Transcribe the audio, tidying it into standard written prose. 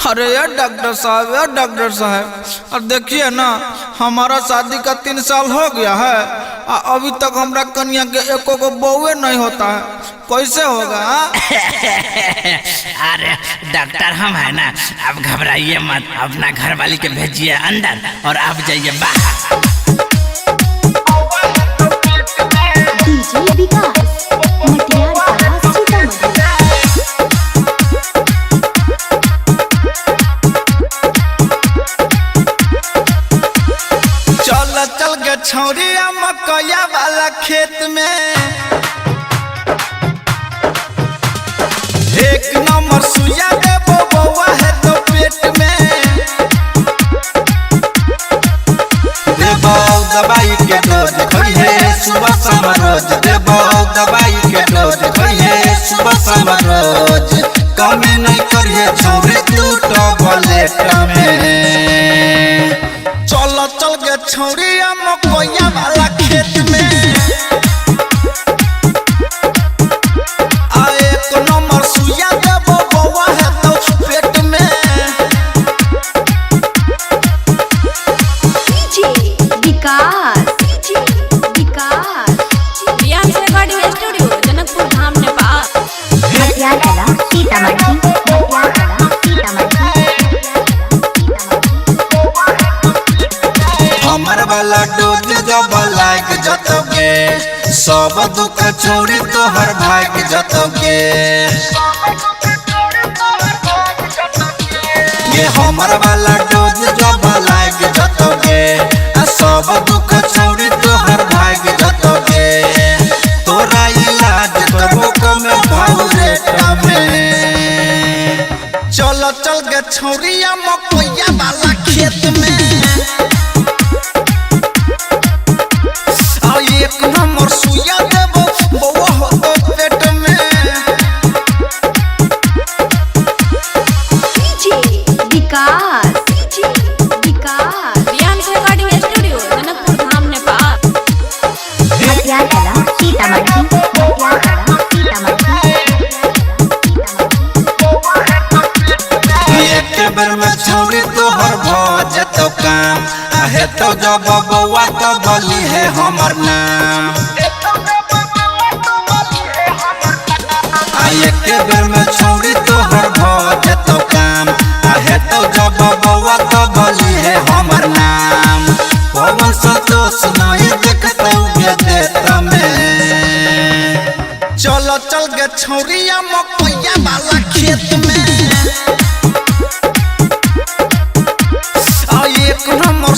अरे यार डॉक्टर साहब और देखिए ना, हमारा शादी का 3 साल हो गया है, अभी तक हमरा कन्या के एको को बउए नहीं होता है, कैसे होगा? अरे डॉक्टर हम है ना, आप घबराइए मत, अपना घर वाली के भेजिए अंदर और आप जाइए बाहर। चल गए छौरिया मकैया वाला खेत में, एक नंबर सुइया देबो बउआ है तो पेट में, देबो दवाई के डोज खइहे सुबह शाम रोज, देबो दवाई के डोज खइहे सुबह शाम रोज, कमी नहीं करिए छौरे तू टॉबलेट में। चल गए छौरिया मकैया वाला खेत में, एक नंबर सुइया देबो बउआ है तो पेट में। Riyansh recording studio Janakpur Dham Nepal. हमर वाला डोज जब लाग जतोगे, सब दुख छोड़ी तोहर भाग जतोगे, ये हमर वाला डोज जब लाग जतोगे, सब दुख छोड़ी तोहर भाग जतोगे, तोरा इलाज करबो कम भावरेट में। चल गए छौरिया मकैया वाला खेत में, एक नंबर सुइया देबो बउआ हो तो पेट में। Riyansh recording studio Janakpur Dham Nepal. एक बेर में छौरी तोहर भज तो काम, आहे तो जब बउआ तो बोली है हमर नाम, एक बेर में छौरी तोहर भज तो काम, आहे तो जब बउआ तो बोली है हमर नाम, पवन संतोष नहीं देखते देत में। चल गए छौरिया मकैया वाला खेत में, एक नंबर